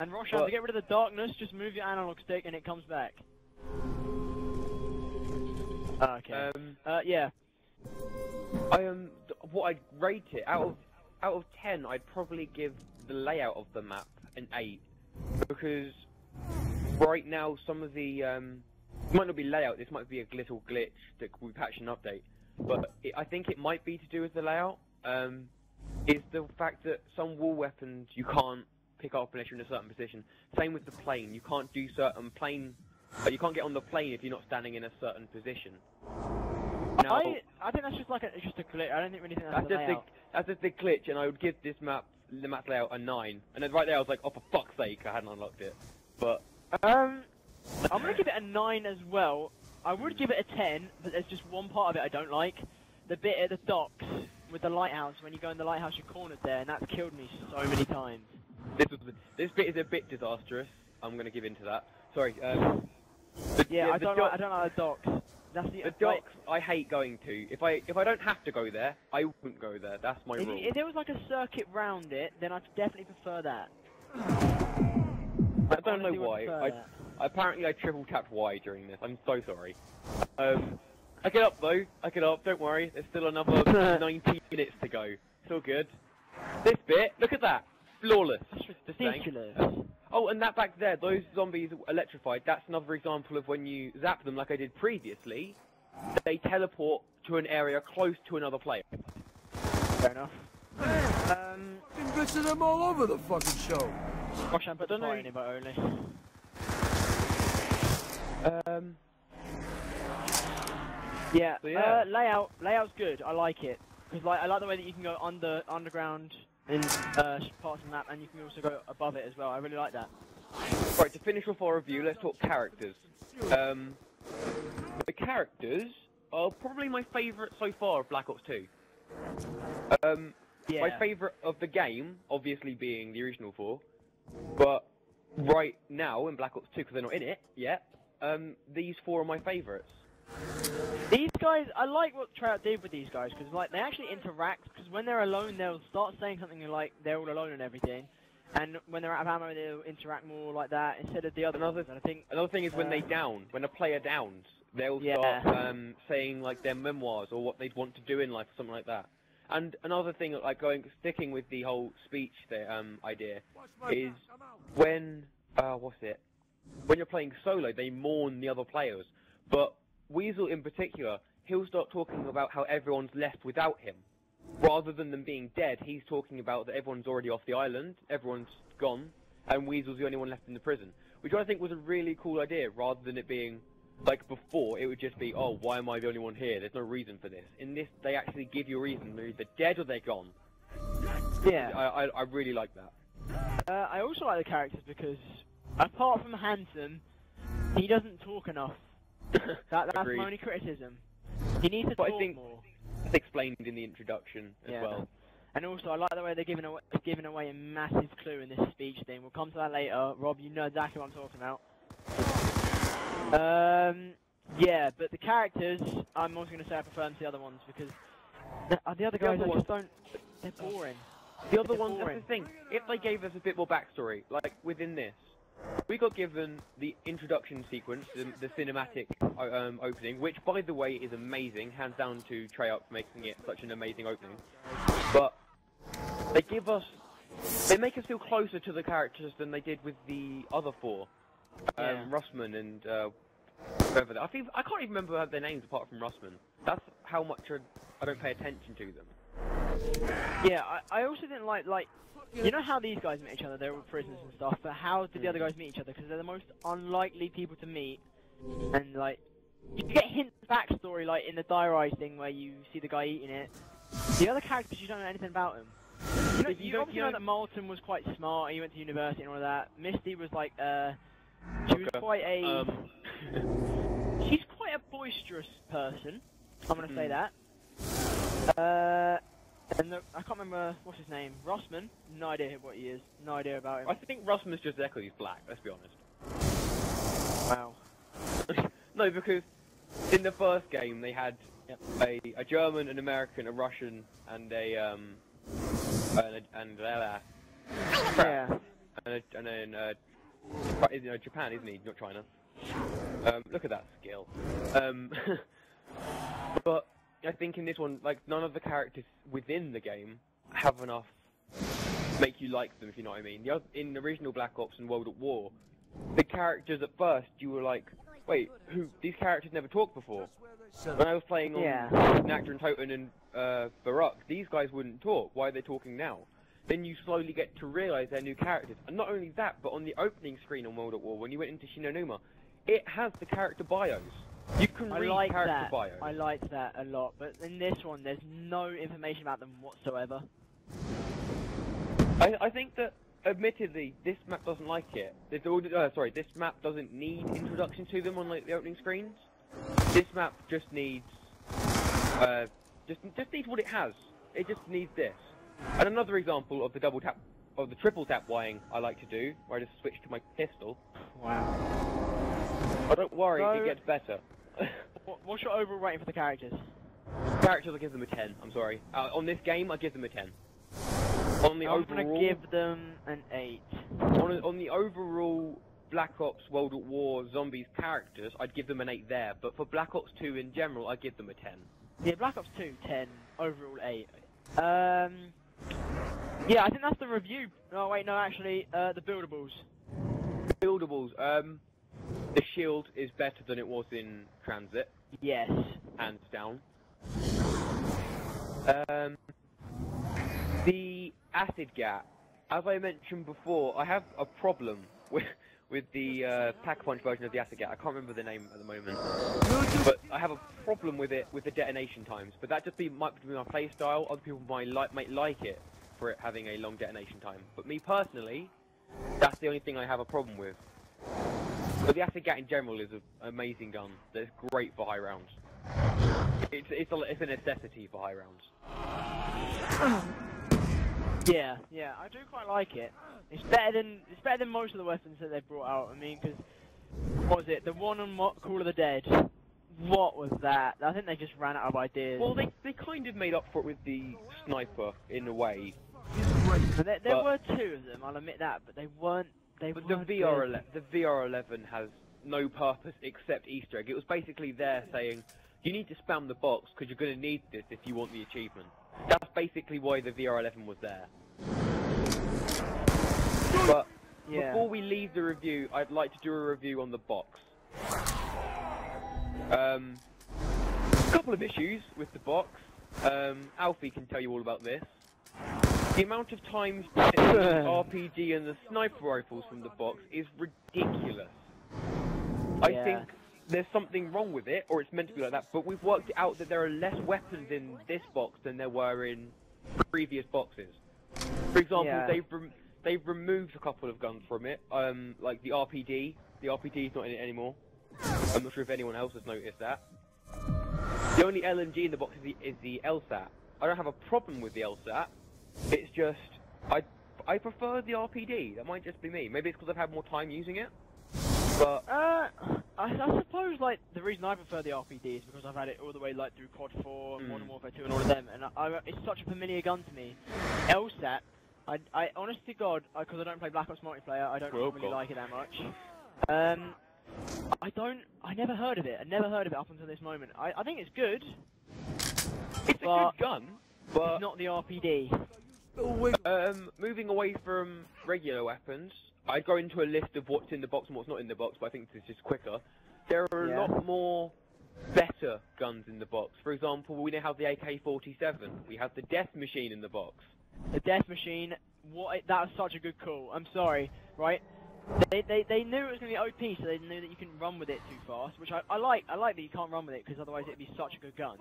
And Roshan, to get rid of the darkness, just move your analog stick and it comes back. Okay. Yeah. What I'd rate it out of 10, I'd probably give the layout of the map an 8, because right now some of the it might not be layout. This might be a little glitch that we patch and update, but I think it might be to do with the layout. Is the fact that some wall weapons you can't pick up unless you're in a certain position. Same with the plane. You can't do certain plane. You can't get on the plane if you're not standing in a certain position. Now, I think that's just like just a glitch. I don't think anything that's that's just a glitch, and I would give this map, the map layout, a 9. And then right there, I was like, oh, for fuck's sake, I hadn't unlocked it. But I'm gonna give it a 9 as well. I would give it a 10, but there's just one part of it I don't like. The bit at the docks with the lighthouse. When you go in the lighthouse, you're cornered there, and that's killed me so many times. This bit is a bit disastrous. I'm gonna give in to that. Sorry. I don't like the docks. That's the docks I hate going to. If I don't have to go there, I wouldn't go there. That's my rule. If there was like a circuit round it, then I'd definitely prefer that. I don't know why. Apparently I triple tapped Y during this. I'm so sorry. I get up though. I get up. Don't worry. There's still another 19 minutes to go. It's all good. This bit, look at that. Flawless. That's ridiculous. Oh, and that back there, those zombies electrified, that's another example of when you zap them like I did previously, they teleport to an area close to another player. Fair enough. Been bitching them all over the fucking show. Gosh, I'm fighting but only. Yeah, so yeah. Layout's good, I like it. Because I like the way that you can go underground in parts of the map, and you can also go above it as well. I really like that. Right, to finish off our review, let's talk characters. The characters are probably my favourite so far of Black Ops 2. My favourite of the game, obviously being the original 4, but right now in Black Ops 2, because they're not in it yet, these 4 are my favourites. These guys, I like what Treyarch did with these guys, because like they actually interact, because when they're alone they'll start saying something like they're all alone and everything, and when they're out of ammo they'll interact more like that instead of the other ones. And I think another thing is when they down, when a player downs, they'll start saying like their memoirs or what they'd want to do in life or something like that. And another thing, like sticking with the whole speech idea, is when when you're playing solo, they mourn the other players, but Weasel in particular, he'll start talking about how everyone's left without him. Rather than them being dead, he's talking about that everyone's already off the island, everyone's gone, and Weasel's the only one left in the prison. Which I think was a really cool idea, rather than it being, like before, it would just be, oh, why am I the only one here? There's no reason for this. In this, they actually give you a reason. They're either dead or they're gone. Yeah. I really like that. I also like the characters because, apart from Handsome, he doesn't talk enough. That's my only criticism. He needs to talk more. It's explained in the introduction as well. And also, I like the way they're giving away a massive clue in this speech thing. We'll come to that later. Rob, you know exactly what I'm talking about. Yeah, but the characters, I'm also going to say I prefer them to the other ones because the other guys I just don't. They're boring. The other ones, that's the thing. If they gave us a bit more backstory, like within this, we got given the introduction sequence, the cinematic opening, which, by the way, is amazing. Hands down to Treyarch for making it such an amazing opening. But they make us feel closer to the characters than they did with the other 4. Russman and whoever. I can't even remember their names apart from Russman. That's how much I don't pay attention to them. Yeah, I also didn't like. You know how these guys meet each other, they're all prisoners and stuff, but how did the other guys meet each other? Because they're the most unlikely people to meet, and like, you get hints of backstory, like in the Die Rise thing where you see the guy eating it. The other characters, you don't know anything about them. You know that Moulton was quite smart, he went to university and all of that. Misty was like, she was quite a... she's quite a boisterous person, I'm gonna say that. And I can't remember, what's his name? Rossman? No idea what he is. No idea about him. I think Rossman's just Echo, he's black, let's be honest. Wow. No, because in the first game they had a German, an American, a Russian, and and then Japan, isn't he? Not China. Look at that skill. But I think in this one, like, none of the characters within the game have enough to make you like them, if you know what I mean. In the original Black Ops and World at War, the characters at first, you were like, wait, these characters never talked before. When I was playing on Nacta and Toten and Barak, these guys wouldn't talk. Why are they talking now? Then you slowly get to realise they're new characters. And not only that, but on the opening screen on World at War, when you went into Shinonuma, it has the character bios. You can read character bios. I liked that a lot, but in this one, there's no information about them whatsoever. I think that, admittedly, this map doesn't like it. This map doesn't need introduction to them on like the opening screens. This map just needs, just needs what it has. It just needs this. And another example of the triple tap Ying I like to do, where I just switch to my pistol. Wow. Oh, don't worry, it gets better. What's your overall rating for the characters? Characters, I give them a 10. I'm sorry. On this game, I give them a 10. On the I'm overall, gonna give them an 8. On the overall Black Ops World at War Zombies characters, I'd give them an 8 there. But for Black Ops 2 in general, I'd give them a 10. Yeah, Black Ops 2, 10. Overall 8. Yeah, I think that's the review. No, wait, no, actually, the buildables. Buildables. The shield is better than it was in Transit. Yes. Hands down. The acid gat. As I mentioned before, I have a problem with the Pack-a-Punch version of the acid gat. I can't remember the name at the moment. But I have a problem with it with the detonation times. But that just might be my playstyle. Other people might like it for it having a long detonation time. But me personally, that's the only thing I have a problem with. But the acid gat in general is an amazing gun. That's great for high rounds. It's a necessity for high rounds. Yeah, I do quite like it. It's better than most of the weapons that they've brought out. I mean, because what was it? The one on Call of the Dead. What was that? I think they just ran out of ideas. Well, they kind of made up for it with the sniper in a way. There were 2 of them. I'll admit that, but they weren't. The VR11 has no purpose except Easter egg. It was basically there saying, you need to spam the box because you're going to need this if you want the achievement. That's basically why the VR11 was there. But before we leave the review, I'd like to do a review on the box. A couple of issues with the box. Alfie can tell you all about this. The amount of times you get the RPG and the sniper rifles from the box is ridiculous. I think there's something wrong with it, or it's meant to be like that, but we've worked out that there are less weapons in this box than there were in previous boxes. For example, they've removed a couple of guns from it, like the RPD. The RPD is not in it anymore. I'm not sure if anyone else has noticed that. The only LMG in the box is the LSAT. I don't have a problem with the LSAT. It's just, I prefer the RPD. That might just be me. Maybe it's because I've had more time using it. But I suppose like the reason I prefer the RPD is because I've had it all the way like through COD 4, Modern Warfare 2, and all of them, and it's such a familiar gun to me. LSAT, I honest to God, because I don't play Black Ops multiplayer, I don't really like it that much. I never heard of it. I never heard of it up until this moment. I think it's good. It's a good gun, but it's not the RPD. Moving away from regular weapons, I'd go into a list of what's in the box and what's not in the box, but I think this is quicker. There are a lot more better guns in the box. For example, we now have the AK-47. We have the Death Machine in the box. The Death Machine, that was such a good call. I'm sorry, right? They knew it was going to be OP, so they knew that you couldn't run with it too fast, which I like. I like that you can't run with it, because otherwise it'd be such a good gun.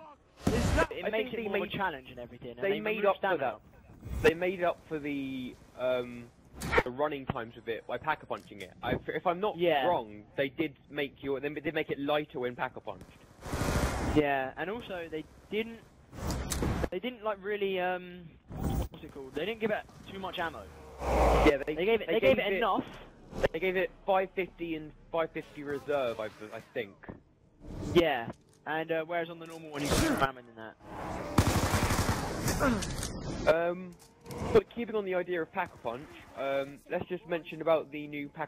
It makes it more of a challenge and everything. And they made up for that. They made up for the running times of it by Pack-a-Punching it. If I'm not wrong, they did make it lighter when Pack-a-Punched. Yeah, and also they didn't like really what's it called? They didn't give it too much ammo. Yeah, they gave it enough. They gave it 550 and 550 reserve, I think. Yeah, and whereas on the normal one you can ram in that. But keeping on the idea of Pack-a-Punch, let's just mention about the new Pack